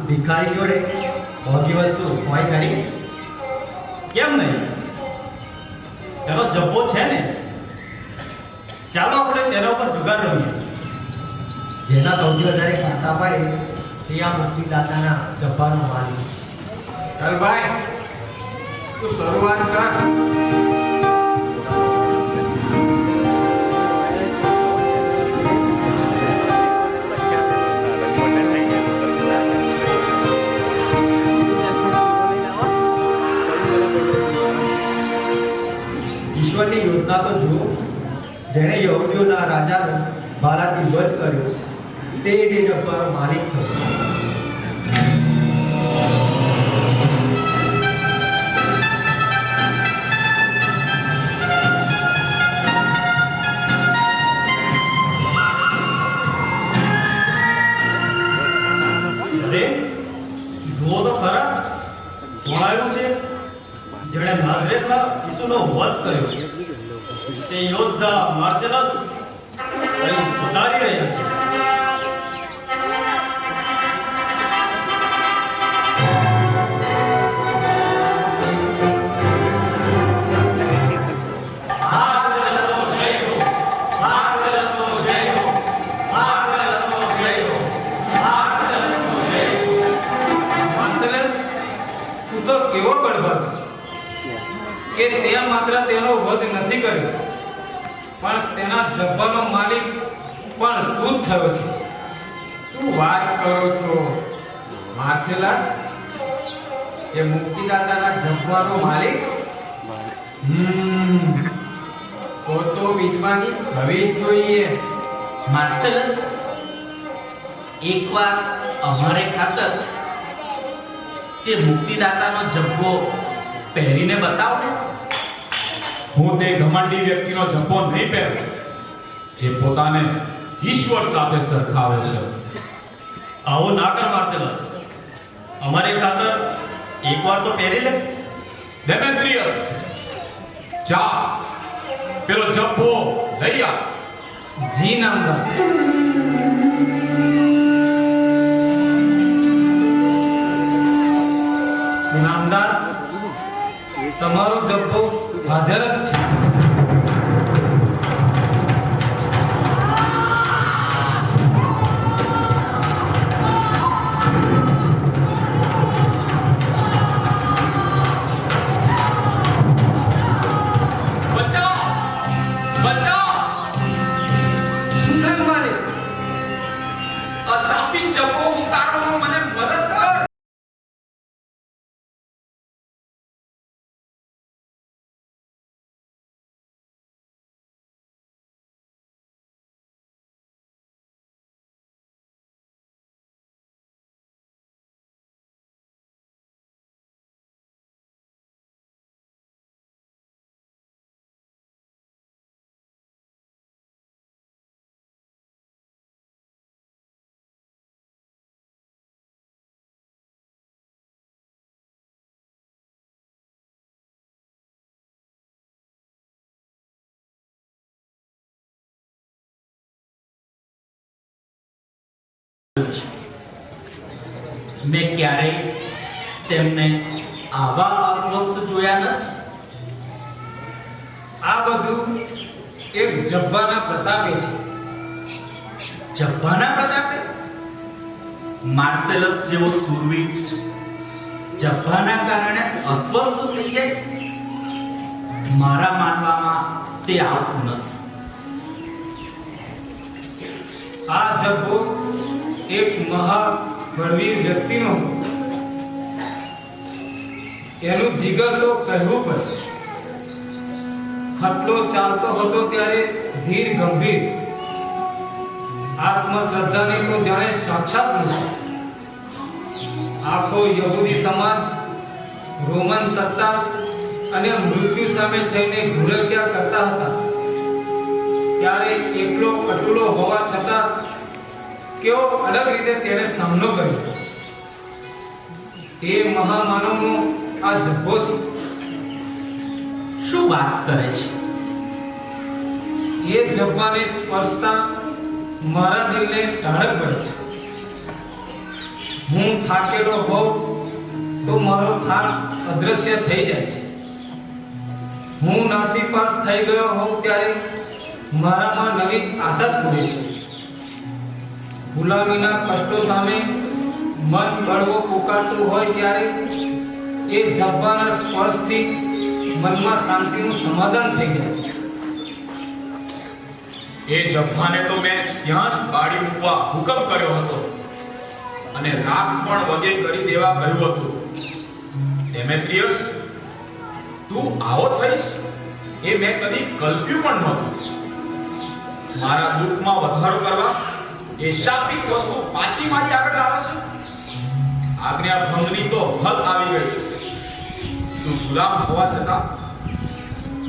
भिखारी जोड़े मोगी वस्तु होय खरी केम नहीं तेनो जब्बो छे ने चालो આપણે તેના ઉપર જુગાર રમીએ જેના સૌથી વધારે પાસા પડે તે આ મુક્તિદાતાના જબ્બાનો માલિક ચાલ ભાઈ તું શરૂઆત કર ઈશ્વરની યોજના તો જુઓ જેણે યહૂદીઓના રાજાનો બાલાથી વધ કર્યો તે જ જબ્બાનો માલિક થયો અરે જુઓ તો ખરા ભણાયું છે જેણે નાઝરેથના ઈસુનો વધ કર્યો તે યોદ્ધા માર્સેલસ અહીં ઉતારી રહ્યા છે કેવો બળવાન કે તે માત્ર તેનો વધ નથી કર્યો પણ તેના જબ્બાનો માલિક પણ તું જ થયો છે શું વાત કરો છો માર્સેલસ એ મુક્તિદાતાના જબ્બાનો માલિક તો વિદ્વાની થવી જ જોઈએ માર્સેલસ એકવાર અમારે ખાતર તે મુક્તિદાતાનો જબ્બો પહેરીને બતાવ ને હું તે ઘમંડી વ્યક્તિનો જબ્બો નહીં પહેરું જે પોતાને ઈશ્વર સાથે સરખાવે છે આવો ના કર માર્સેલસ અમારી ખાતર એકવાર તો પહેરી લે ડેમેટ્રિયસ જા પેલો જબ્બો લઈ આ જી નામદાર નામદાર તમારો જબ્બો હાજર જ છે મેં ક્યારેય તેમને આવા અસ્વસ્થ જોયા નથી. આ બધું એક જબ્બાના પ્રતાપે છે. જબ્બાના પ્રતાપે? માર્સેલસ જેવો શૂરવીર જબ્બાના કારણે અસ્વસ્થ થઈ જાય? મારા માનવામાં તે આવતું નથી. આ જબ્બો એક મહાબળવીર વ્યક્તિનો હતો. એનું જીગર તો કહેવું પડે. ખટલો ચાલતો હતો ત્યારે ધીર ગંભીર, આત્મશ્રદ્ધાની તો જાણે સાક્ષાત નથી. આખો યહૂદી સમાજ રોમન સત્તા અને મૃત્યુ સામે થઈને ઘુરક્યા કરતા હતા. ત્યારે એકલો કટુલો હોવા છતાં કેવો અલગ રીતે તેણે સામનો કર્યો. તે મહામાનવનો આ જબ્બો છે. શું વાત કરે છે? એ જબ્બાને સ્પર્શતા મારા દિલને ટાઢક પડે છે. હું થાકેલો હોઉં તો મારો થાક અદ્રશ્ય થઈ જાય છે. હું નાસીપાસ થઈ ગયો હોઉં ત્યારે મારામાં નવી આશા સ્ફુરે છે. ગુલામીના કષ્ટો સામે મન બળવો પુકારતું હોય ત્યારે એ જબ્બાના સ્પર્શથી મનમાં શાંતિનું સમાધાન થઈ જાય છે. એ જબ્બાને તો મેં ત્યાં જ બાળી મૂકવા હુકમ કર્યો હતો અને રાખ પણ વગે કરી દેવા કહ્યું હતું. ડેમેત્રિયસ, તું આવો થઈશ એ મેં કદી કલ્પ્યું પણ નહોતું. મારા દુઃખમાં વધારો કરવા એ શાબ્દિક વસ્તુ પાછી મારી આગળ આવે છે. આજ્ઞા ભંગની તો હદ આવી ગઈ. તું ગુલામ હોવા છતાં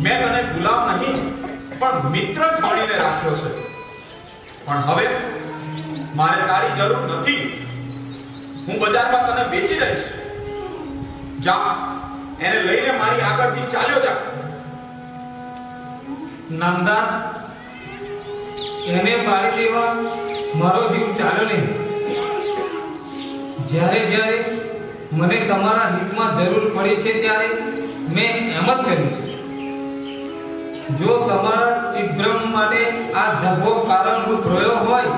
મેં તને ગુલામ નહીં પણ મિત્ર છોડીને રાખ્યો છે. પણ હવે મારે તારી જરૂર નથી. હું બજારમાં તને વેચી દઈશ. જા, એને લઈને મારી આગળથી ચાલ્યો જા. નામદાર, એને બાળી દેવા મારો જીવ ચાલ્યો નહીં. જ્યારે જ્યારે મને તમારા હિતમાં જરૂર પડી છે ત્યારે મેં એમ જ કર્યું છે. જો તમારા ચિદ્રમ માટે આ જબ્બો કારણરૂપ રહ્યો હોય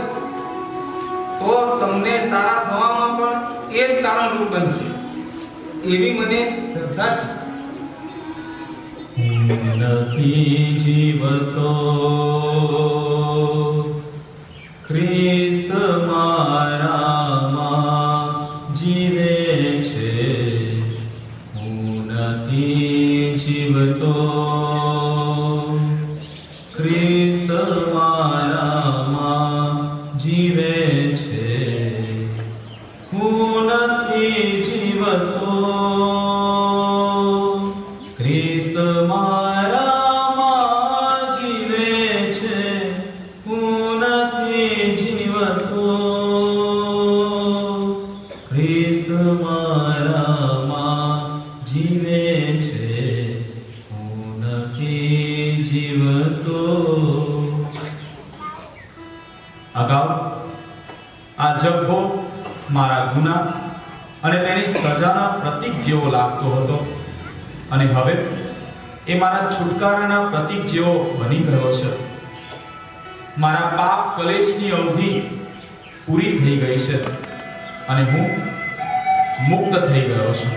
તો તમને સારા થવામાં પણ એ જ કારણરૂપ બનશે એવી મને શ્રદ્ધા છે. નથી જીવતો ખ્રિસ્ત મારામાં જીવે છે. હું નથી જીવતો ખ્રિસ્ત મારામાં જીવે છે. હું નથી જીવતો ખ્રિસ્ત મારામાં જીવે છે. હું નથી જીવતો ખ્રિસ્ત મારામાં જીવે છે. હું નથી જીવતો. અગાઉ આ જબ્બો મારા ગુના અને તેની સજાના પ્રતીક જેવો લાગતો હતો અને હવે એ મારા છુટકારાના પ્રતીક જેવો બની ગયો છે. મારા પાપ કલેશની અવધિ પૂરી થઈ ગઈ છે અને હું મુક્ત થઈ ગયો છું.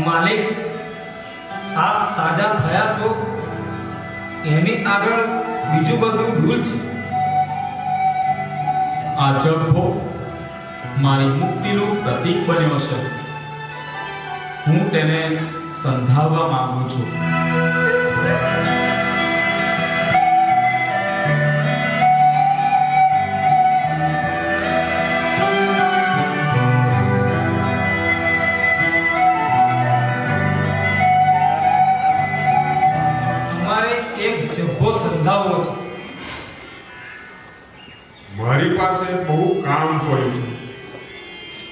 માલિક, આપ સાજા થયા છો એની આગળ બીજું બધું ભૂલ છે. આ જબ્બો મારી મુક્તિનું પ્રતીક બન્યો છે. હું તેને સંધાવવા માંગુ છું. તમારે એક જબ્બો સંધાવવો છે. મારી પાસે બહુ કામ પડ્યું છે.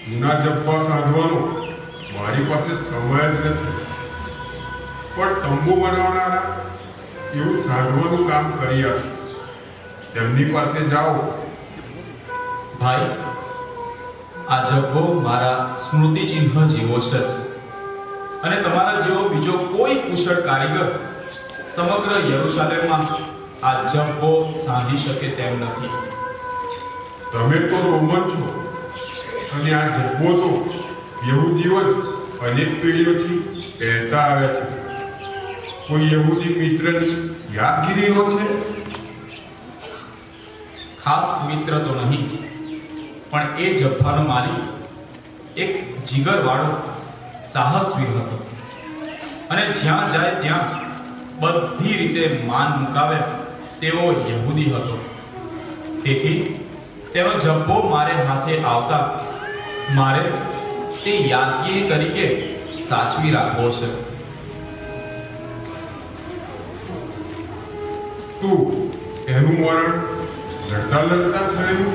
જૂના જબ્બા સાધવાનું મારી પાસે સમય જ નથી. પણ તંબુ બનાવનારા એવું સાધવાનું કામ કરી આપે. તેમની પાસે જાઓ. ભાઈ, આ જબ્બો મારા સ્મૃતિ ચિહ્ન જેવો છે અને તમારા જેવો બીજો કોઈ કુશળ કારીગર સમગ્ર યરુશાલેમમાં આ જબ્બો સાંધી શકે તેમ નથી. તમે તો રોમન છો અને આ જબ્બો તો યહૂદીઓ જ અનેક પેઢીઓથી પહેરતા આવ્યા છે. કોઈ યહૂદી મિત્રની યાદગીરીનો છે? ખાસ મિત્ર તો નહીં, પણ એ જબ્બાનો માલિક એક જીગરવાળો સાહસવીર હતો અને જ્યાં જાય ત્યાં બધી રીતે માન મુકાવે તેવો યહૂદી હતો. તેથી તેનો જબ્બો મારે હાથે આવતા મારે તે યાદગીરી તરીકે સાચવી રાખવો છે. તું એનું મરણ લડતા લડતા થયું?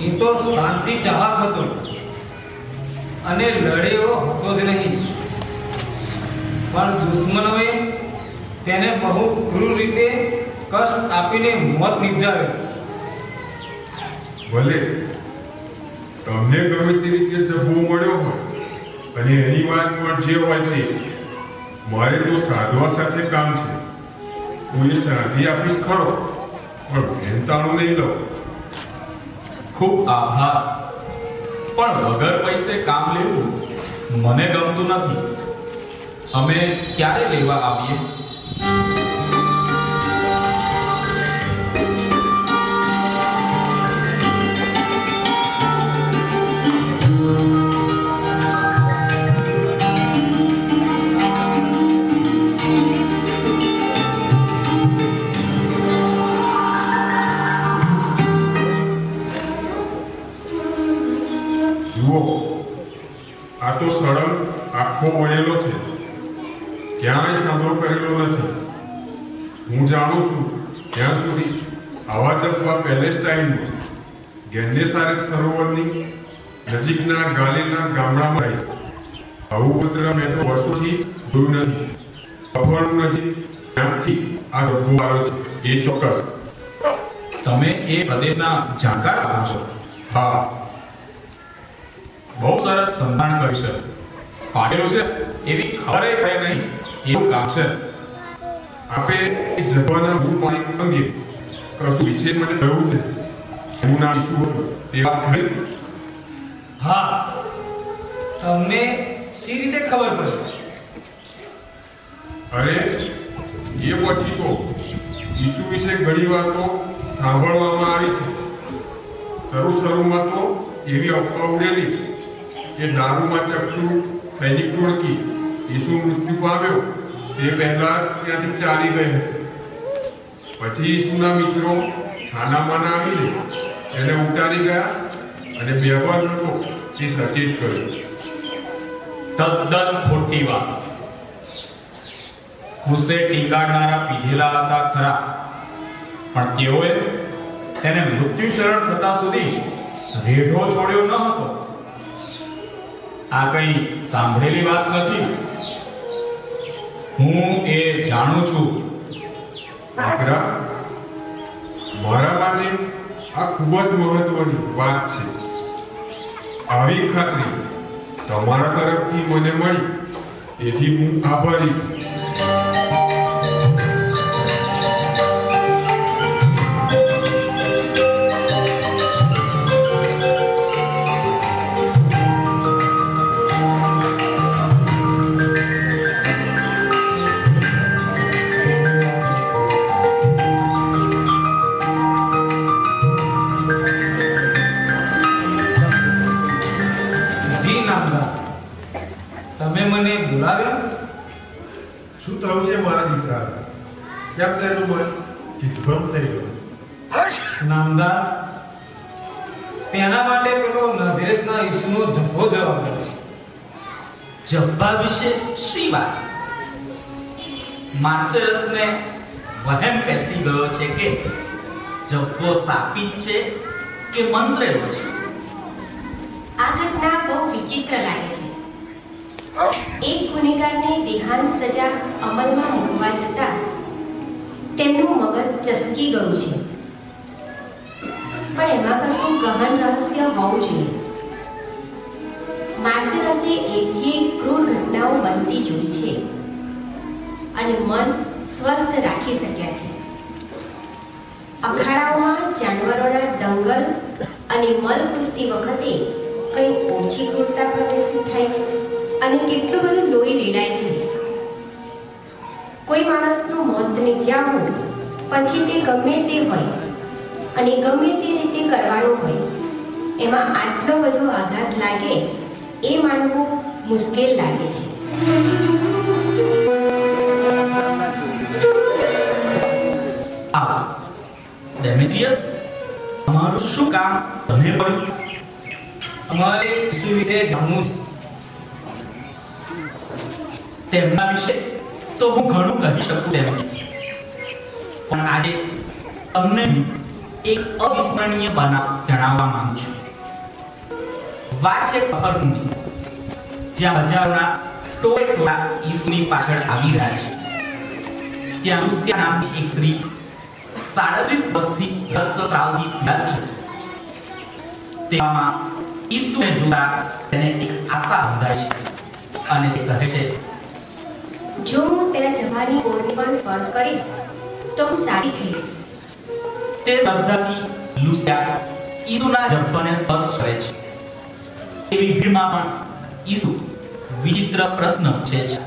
એ તો શાંતિ ચાહક હતો અને લડે એવો હતો જ નહીં, પણ દુશ્મનોએ તેને બહુ ક્રૂર રીતે કષ્ટ આપીને મોત નિપજાવ્યો. ભલે તમને ગમે તે રીતે જબ્બો મળ્યો હોય અને એની વાત પણ જે હોય તે, મારે તો સાધવા સાથે કામ છે. હું એ સાધી આપીશ ખરો, પણ ભેંતાણું નહીં લઉં. ખૂબ આભાર, પણ વગર પૈસે કામ લેવું મને ગમતું નથી. અમે ક્યારે લેવા આવીએ? જુઓ, આ તો સળંગ આખો વળેલો છે, ક્યાંય સાંધો કરેલો નથી. હું જાણું છું ત્યાં સુધી આવા જબ્બા પેલેસ્ટાઈનમાં ગેન્નેસારેસ સરોવરની નજીકના ગાલિલના ગામડામાં રહી. આવું પુત્ર મેં તો વર્ષોથી જોયું નથી. ખબર નથી ક્યાંથી આ જબ્બો આવ્યો છે એ ચોક્કસ. તમે એ પ્રદેશના જાણકાર આવો છો? હા, બહુ સરસ સંધાન કર્યું છે. ફાટેલું છે એવી ખબર પડે નહીં એવું કામ છે. આપે એ જબ્બાના મૂળ માલિક અંગે કશું વિશેષ મને કહ્યું છે? એનું નામ શું હતું તે વાત ખરી? હા, તમને સી રીતે ખબર પડી? અરે, એ પછી તો ઈસુ વિશે ઘણી વાતો સાંભળવામાં આવી છે. શરૂમાં તો એવી અફવા ઉડેલી કે દારૂમાં ચક્ષુ સૈનિક ટોળકી ઈસુ મૃત્યુ પામ્યો તે પહેલા જ ત્યાંથી ચાલી ગઈ હતી. પછી ઈસુના મિત્રો છાનામાના આવીને એને ઉતારી ગયા અને બેભાન હતો તે સચેત કર્યો. તદ્દન ખોટી વાત. ક્રુસે ટીંગાડનારા પીધેલા હતા ખરા, પણ તેઓએ તેને મૃત્યુ શરણ થતા સુધી રેઢો છોડ્યો ન હતો. આ કઈ સાંભળેલી વાત નથી. હું એ જાણું છું. દીકરા, મારા માટે આ ખૂબ જ મહત્વની વાત છે. આવી ખાતરી તમારા તરફથી મને મળી, તેથી હું આભારી છું. જી નામદાર, તમે મને બોલાવ્યો? શું થયું છે મારા દીકરા? કેમ તેનું મન ચિત્તભ્રમ થઈ ગયું? નામદાર, તેના માટે પેલો નાઝરેતના ઈસુનો જબ્બો જવાબદાર છે. જબ્બા વિશે શી વાત? માર્સેલસને વહેમ પેસી ગયો છે કે જબ્બો સાપિત છે કે મંત્રેલો છે. આ ઘટના બહુ વિચિત્ર લાગે છે. એક ગુનેગારને દેહાંત સજા અમલમાં મૂકવા જતાં તેમનું મગજ ચસકી ગયું છે. પણ એમાં કશું ગહન રહસ્ય હોવું જોઈએ. માર્સેલસે એકેય ક્રૂર ઘટનાઓ બનતી જોઈ છે અને મન સ્વસ્થ રાખી શક્યા છે. અખાડાઓમાં જાનવરોના દંગલ અને મલ કુસ્તી વખતે કંઈ ઓછી ક્રૂરતા પ્રદર્શિત થાય છે અને કેટલું બધું લોહી રેડાય છે. કોઈ માણસનું મોત નિપજાવવું પછી તે ગમે તે હોય અને ગમે તે રીતે કરવાનું હોય, એમાં આટલો બધો આઘાત લાગે એ માનવું મુશ્કેલ લાગે છે. આવો ડેમેટ્રિયસ, તમારું શું કામ તમને પડ્યું? અમારે ઈસુ વિશે જાણવું છે. તેમના વિશે તો હું ઘણું કહી શકું તેમ છું, પણ આજે તમને એક અવિસ્મરણીય બનાવ જણાવવા માંગુ છું. વાત છે કફરનહૂમની, જ્યાં હજારોના ટોળા ઈસુની પાછળ આવી રહ્યા છે. ત્યાં લુસિયા નામની એક સ્ત્રી 37 વર્ષથી રક્તસ્રાવથી પીડાતી હતી. તેવામાં ઈસુને જોતા તેને એક આશા બંધાય છે અને તે કહે છે, જો હું તેના જવાની કોરને પણ સ્પર્શ કરીશ તો હું સારી થઈશ. તે શ્રદ્ધાથી લુસિયા ઈસુના જબ્બાને સ્પર્શ કરે છે. એવી ભીડમાં પણ ઈસુ વિચિત્ર પ્રશ્ન પૂછે છે.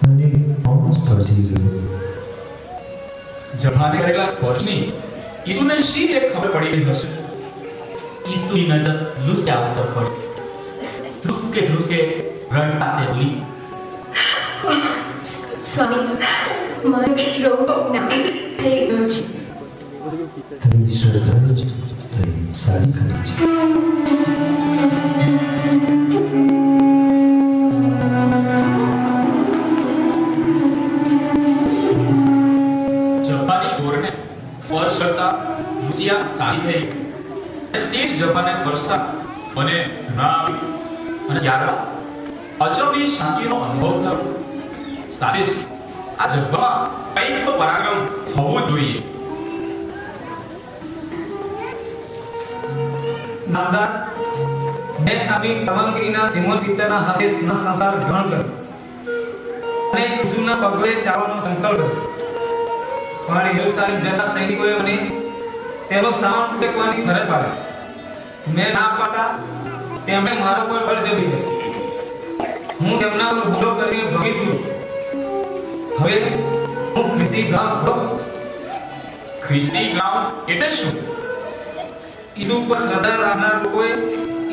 મને કોણ સ્પર્શી ગયું? જભાને કરેલા સ્પર્શની ઈસુને શી રીતે ખબર પડી ગઈ હશે? ઈસુની નજર લુસિયા ઉપર પડી. ધ્રુસકે ધ્રુસકે રડતા તે બોલી, સ્વામી, મારો રોગ નાબૂદ થઈ ગયો છે. તારી શ્રદ્ધાને જ તારી સારી કરી છે. જભાની ગોરને સ્પર્શ કરતા લુસિયા સારી થઈ અને તે જ જભાને સ્પર્શતા મને ના આવી અને ત્યારબાદ અચોબી શાંતિનો અનુભવ થયો. સાથે જ આ જભામાં કંઈક તો પરાક્રમ હોવું જોઈએ. નામદાર, મેં આપણી પરવાનગીના સિમોન પિત્તરના હાથે સંસાર ગ્રહણ કર્યો અને ઈસુના પગલે ચાલવાનો સંકલ્પ કર્યો. પણ યરુશલેમ જતા સૈનિકોએ મને તેનો સામાન ઉઠાવવાની ફરજ પાડી. મેં ના પાડતા તેમણે મારા પર બળજબરી કરી. હું તેમના પર હુમલો કરીને ભોગી છું. હવે હું ખ્રિસ્તી ગામ ખ્રિસ્તી ગામ એટલે શું? ઈસુ પર શ્રદ્ધા રાખનાર લોકોએ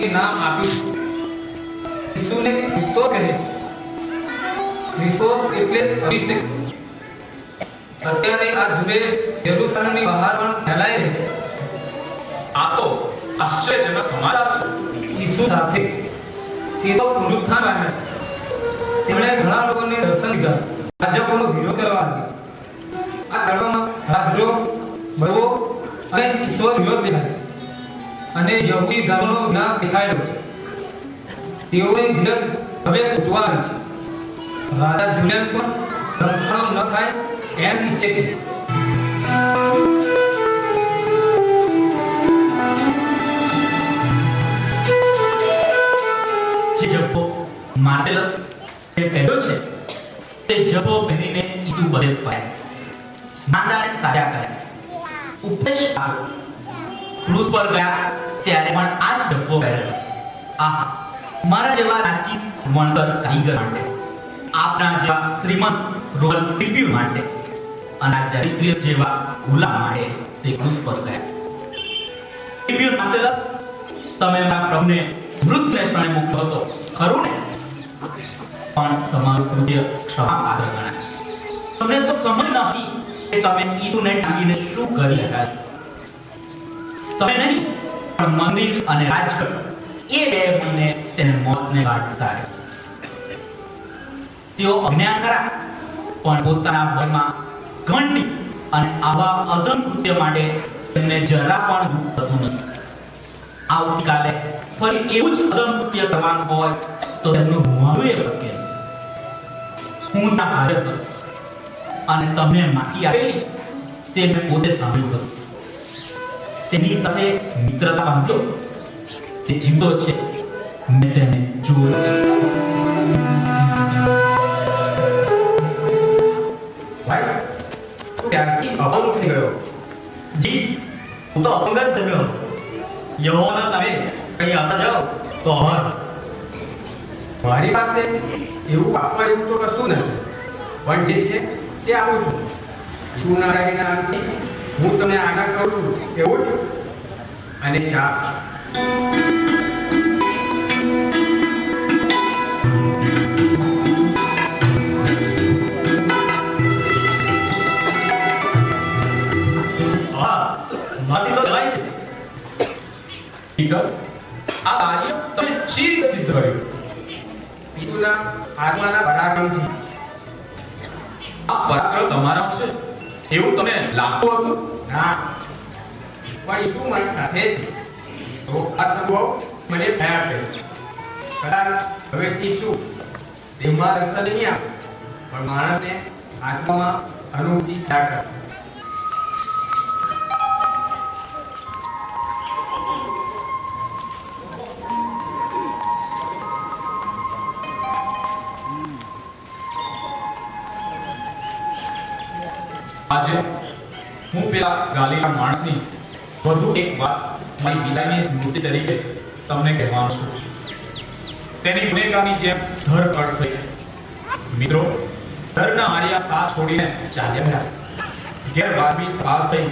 એ નામ આપ્યું છે. ઈસુને ક્રિસ્તોસ કહે છે. ક્રિસ્તોસ એટલે અભિષેક. અત્યારે આ ઝુંબેશ યરુશલેમની બહાર પણ ફેલાઈ રહી છે. આ તો આશ્ચર્યજનક સમાચાર છે. ઈસુ સાથે એ તો પુનરુત્થાન પામ્યા છે. તેમણે ઘણા લોકોને દર્શન દીધા. રાજાઓનો વિરોધ કરવા લાગ્યા. આ દળમાં રાજ્યો, બળવો અને ઈશ્વર વિરોધ દેખાય છે અને યહૂદી ધર્મનો વિનાશ દેખાઈ રહ્યો છે. તેઓની ધીરજ હવે તૂટવા આવી છે. રાજા જુલિયન પણ રમખાણો ન થાય એમ ઈચ્છે છે. જે જબ્બો માર્સેલસ એ પહેર્યો છે તે જબ્બો પહેરીને ઈસુ બધે ફર્યા. માંદાને સાજા કર્યા, ઉપદેશ આપ્યો. ક્રૂસ પર ગયા ત્યારે પણ આ જ જબ્બો પહેરેલો. આહ, મારા જેવા નાચીસ વણકર કારીગર માટે, આપના જેવા શ્રીમંત રોલ ટીપી માટે અને આ દરિદ્ર જેવા ગુલામ માટે તે ક્રૂસ પર ગયા. ટીપી માર્સેલસ, તમે મારા પ્રભુને મૃત્યુને ક્ષણે મૂક્યો હતો, ખરું ને? પણ તમારું કૃત્ય ક્ષમા પાત્ર ગણાય. તમને તો સમજ નથી કે તમે ઈસુને ટાંગીને શું કરી રહ્યા છો. તમે નહીં, પણ મંદિર અને રાજગઢ એ બે મળીને તેને મોતને ઘાટ ઉતાર્યો. તેઓ અજ્ઞાન ખરા, પણ પોતાના ભયમાં ઘમંડી અને આવા અધમ કૃત્ય માટે તેમને જરા પણ દુઃખ થતું નથી. આવતીકાલે ફરી એવું જ અધમ કૃત્ય કરવાનું હોય તો તેમનું મોઢું એ ભટકે. હું ના હાજર હતો અને તમને માફી આપેલી તે મેં પોતે સાંભળ્યું હતું. તેની સાથે મિત્રતા બાંધ્યો. તે જીવતો છે, મેં તેને જોયો છે. ભાઈ ત્યારથી અપંગ થઈ ગયો. જી, હું તો અપંગ જ બન્યો. યહોવાના નામે કંઈ આવતા જાઓ તો અમર. મારી પાસે એવું આપવા જેવું તો કશું નથી, પણ જે છે તે આપું છું. સુનારાયણના નામથી હું તમને આદર કરું છું, એવું જ. અને ચા. હા, મારી તો જવાય છે. ઠીક, આ કાર્ય તમે શી રીતે સિદ્ધ કર્યું? ઈસુના આત્માના પરાક્રમથી. આ પરાક્રમ તમારા છે એવું તમને લાગતું હતું? ના, પણ ઈસુ મારી સાથે જ. તો આ સંભવ મને થયા કરે. કદાચ હવેથી ઈસુ દેહમાં દર્શન નહીં આપે, પણ માણસને આત્મામાં અનુભૂતિ થયા કરે. આજે હું પેલા ગાલીના માણસની વધુ એક વાત મારી વિદાયની સ્મૃતિ તરીકે તમને કહેવાનો છું. તેની ગુનેગારની જેમ ધરપકડ થઈ. મિત્રો, ડરના માર્યા સાથ છોડીને ચાલ્યા ગયા. ગેરવાજબી તપાસ થઈ,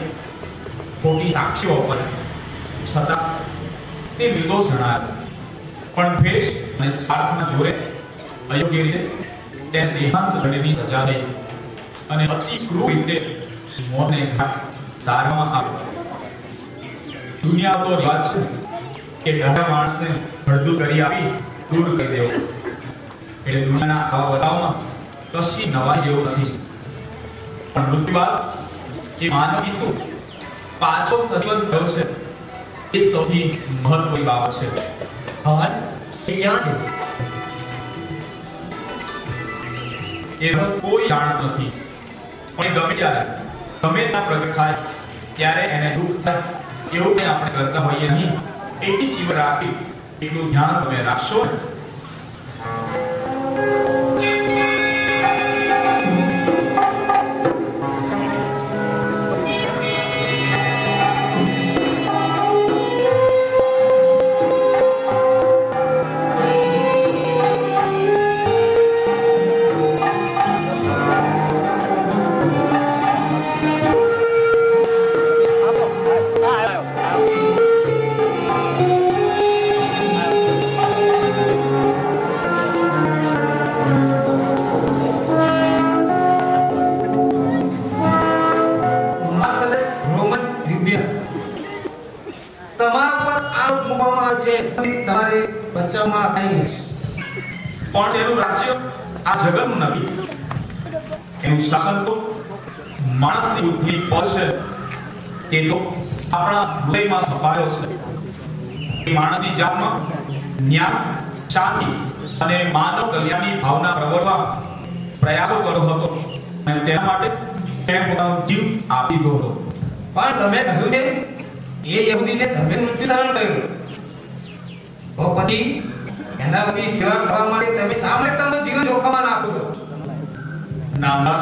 ખોટી સાક્ષીઓ પર છતાં તે નિર્દોષ જણાયા. પણ દ્વેષ અને સ્વાર્થના જોરે અયોગ્ય રીતે તેને દેહાંત દંડની સજા થઈ અને અતિ ક્રૂર રીતે મોતને ઘાટ તારવામાં આવ્યો. દુનિયા તો રિવાજ છે કે ડરતા માણસને ભડદું કરી આપી દૂર કરી દેવો. એટલે દુનિયાના આવા બતાવમાં કશી નવા જેવું નથી. પણ મૃત્યુ બાદ જે માનવ ઈસુ પાછો સજીવન થયો છે, એ સૌથી મહત્વની બાબત છે. હા, એ ક્યાં છે? એ રસ કોઈ જાણતું નથી. પણ ગમે ત્યારે ગમે ત્યાં પ્રગટ થાય ત્યારે એને દુઃખ થાય એવું કંઈ આપણે કરતા હોઈએ નહીં. એટલી ચીવર રાખી એટલું ધ્યાન તમે રાખશો ને. તમારા પર આરોપ મૂકવામાં આવે છે, તમારે બચાવમાં નહીં. પણ તેનું રાજ્ય આ જગતનું નથી. એનું શાસન તો માણસની બુદ્ધિ પર છે. તે તો આપણા હૃદયમાં છપાયો છે. એ માણસની જાતમાં ન્યાય, શાંતિ અને માનવ કલ્યાણની ભાવના પ્રગટવા પ્રયાસો કર્યો હતો અને તેના માટે તેણે પોતાનો જીવ આપી દીધો હતો. પણ તમે કહ્યું છે એ યહૂદીને તમે મૃત્યુસરણ કર્યું, તો પછી એના વતી સેવા કરવા માટે તમે શા માટે તમારું જીવન જોખમમાં નાખો છો? નામના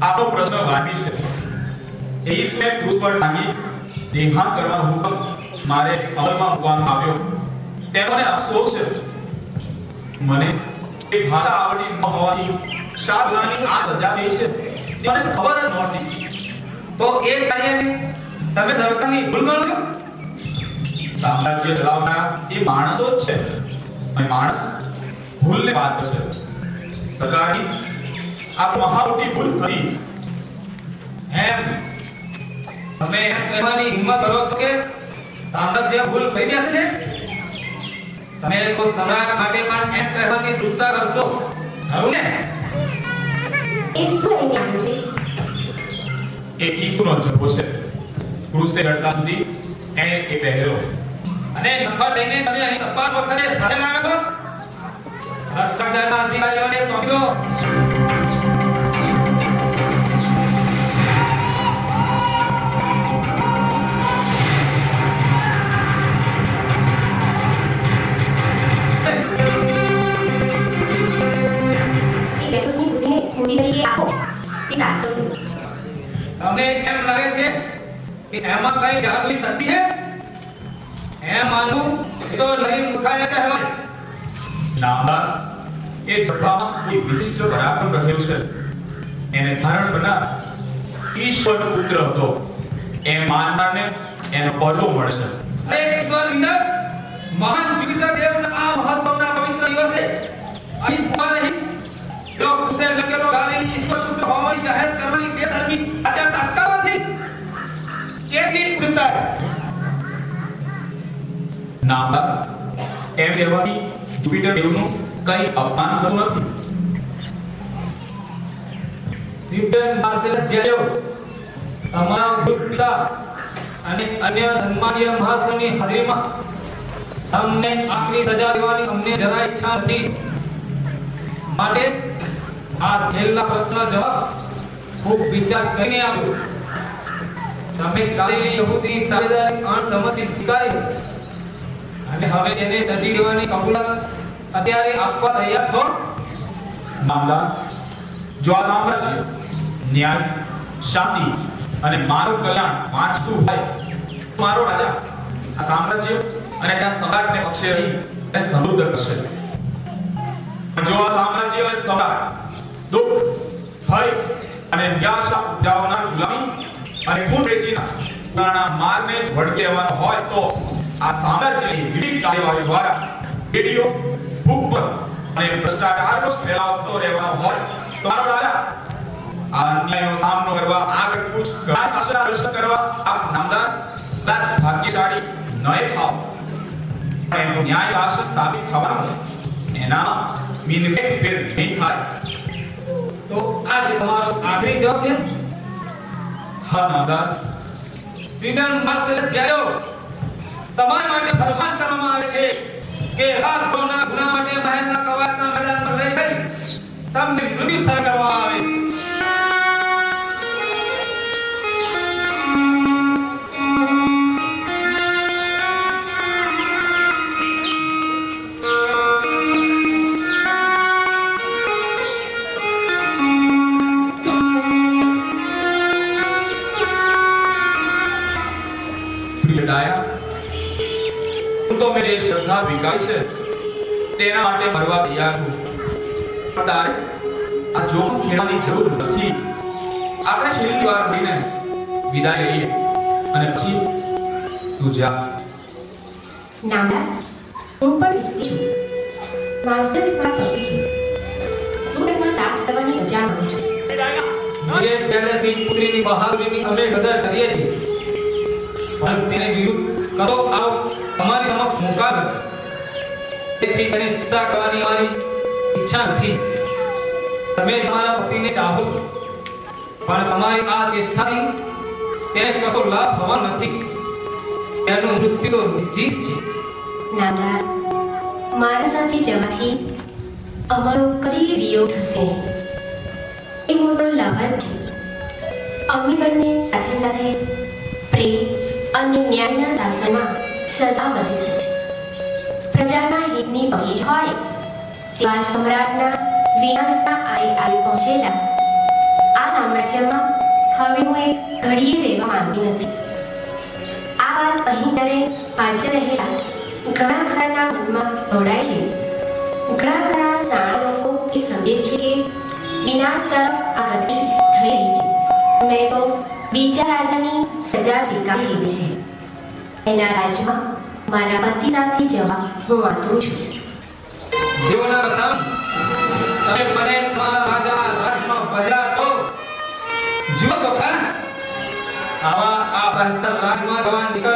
આપણો પ્રશ્ન વાગી છે. એ ઈસુને ક્રૂસ પર ટાંગી દેહાંત કરવાનો હુકમ મારે અમલમાં મૂકવામાં આવ્યો. તેનો મને અફસોસ છે. મને એ ભાષા આવડતી ન હોવાથી શાહજહાની આ સજા થઈ છે તે મને ખબર જ નહોતી. તો એ કાર્યને તમે સરકારની ભૂલ ગણો છો? સામ્રાજ્ય ચલાવનાર એ માણસો જ છે અને માણસ ભૂલને વાત છે. સરકારની આ મહા મોટી ભૂલ કરી. એમ તમે એમ કહેવાની હિંમત કરો છો કે સામ્રાજ્ય ભૂલ કરી બેસે છે? તમે તો સમ્રાટ માટે પણ એમ કહેવાની દુષ્ટા કરશો, ખરું ને? એ શું એની આંખો છે? એ ઈસુનો જથ્થો છે. ક્રૂસે ચડતા સુધી એણે એ પહેર્યો. અને નખર લઈને તમે અહીં તપાસ વખતે સાથે લાવો છો? રક્ષક દળના અધિકારીઓને સોંપી દો. કે એમાં કઈ જાદુઈ શક્તિ છે? એમ માનવું એ તો નરી મૂર્ખાઈ કહેવાય. નામદાર, એ જપમાં કોઈ વિશિષ્ટ પરાક્રમ રહેલું છે. એને ધારણ કરનાર ઈશ્વર પુત્ર હતો એમ માનનારને એનો પડો મળશે. અરે ઈશ્વર ઇન્દ્ર, મહાન જુપિટર દેવના આ મહત્વના પવિત્ર દિવસે અહીં ઉભા રહી જો કુશે લખેલો ગાલી ઈશ્વર પુત્ર હોવાની જાહેર કરવાની કે ધર્મી આચાર શાસ્ત્ર નથી. કેટલી કૃતજ્ઞતા. નામદાર, એમ કહેવાથી જુપિટર દેવનું કંઈ અપમાન થતું નથી. જુપિટર માર્સેલસ ગેલિયો અમારા ભૂત પિતા અને અન્ય સન્માનીય મહાશયની હાજરીમાં તમને આખરી સજા દેવાની અમને જરા ઈચ્છા નથી. માટે આ છેલ્લા પ્રશ્નનો જવાબ ખૂબ વિચાર કરીને આપો. તમે કાલેલી યહૂદી તાબેદારી અણસંમતિ સ્વીકારી અને હવે તેને તજી દેવાની કબૂલાત અત્યારે આપવા તૈયાર છો? નામદાર, જો આ સામ્રાજ્ય ન્યાય, શાંતિ અને મારું કલ્યાણ વાંચતું હોય તો મારો રાજા આ સામ્રાજ્ય અને તેના સમ્રાટને પક્ષે રહી તેને સમૃદ્ધ કરશે. પણ જો આ સામ્રાજ્ય અને સમ્રાટ દુઃખ, ભય અને નિરાશા ઉપજાવનાર ગુલામી અને ખૂન વેચીના પુરાણા માર્ગને જ વળગી રહેવાનો હોય તો આ સામ્રાજ્યની વિવિધ કાર્યવાહી દ્વારા પેઢીઓ ભૂખ અને ભ્રષ્ટાચારનો ફેલાવો થતો રહેવાનો હોય તો મારો રાજા આ અન્યાયનો સામનો કરવા આગળ કૂચ ઘણા શાસનના રક્ષણ કરવા આપ નામદાર કદાચ ભાગ્યશાળી નહીં થાવ, પણ એનું ન્યાય શાસન સ્થાપિત થવાનું એના મિનિમેટ ફેર નહીં થાય. તો આ જે તમારો આખરી જવાબ છે? હા નામદાર, જુપિટર માર્સેલસ ગેલિયો, તમારા માટે ફરમાન કરવામાં આવે છે કે રાજદ્રોહના ગુના માટે મહેલના કવાટના મેદાનમાં લઈ ગઈ તમને મૃત્યુ સર કરવામાં આવે. હું તો મેં જે શ્રદ્ધા સ્વીકારી છે તેના માટે મરવા તૈયાર છું. પણ તારે આ જોખમ ખેડવાની જરૂર નથી. આપણે છેલ્લી વાર મળીને વિદાય લઈએ અને પછી તું જા. નામદાર, હું પણ ઈચ્છી છું. માર્સેલ્સ માં સૌથી છે. હું તેમનો સાથ કરવાની રજા માંગુ છું. એ પેલેસની પુત્રીની બહાદુરીની અમે કદર કરીએ છીએ, પણ તેને વિરુદ્ધ કશો આવ તમારી સમક્ષ મુકામ નથી. તેથી તેને શિક્ષા કરવાની મારી ઈચ્છા નથી. તમે તમારા પતિને ચાહો છો, પણ તમારી આ ચેષ્ટાથી તેને કશો લાભ થવાનો નથી. તેનું મૃત્યુ તો નિશ્ચિત છે. નામદાર, મારા સાથે જવાથી અમારો કદી વિયોગ થશે એ મોટો લાભ જ છે. અમે બંને સાથે સાથે પ્રેમ અને ન્યાયના શાસનમાં સદા વધીશું. પ્રજાના હિતની પહોંચ હોય તેવા સમ્રાટના વિનાશના આવી પહોંચેલા આ સામ્રાજ્યમાં હવે હું એક ઘડીએ રહેવા માંગતી નથી. આ વાત અહીં જ્યારે હાજર રહેલા ઘણા ખરાના મનમાં દોડાય છે. ઘણા ખરા શાળા લોકો એ સમજે છે કે વિનાશ તરફ આ ગતિ થઈ રહી છે. મેં તો બીજા રાજાની સજા સ્વીકારી લીધી છે. એના રાજમાં મારા પતિ સાથે જવા હું માંગુ છું. જીવના રસમ તમે મને તમારા રાજા રાજમાં ભર્યા તો જુઓ તો ખરા. આવા આ ભયંકર રાજમાં જવા નીકળ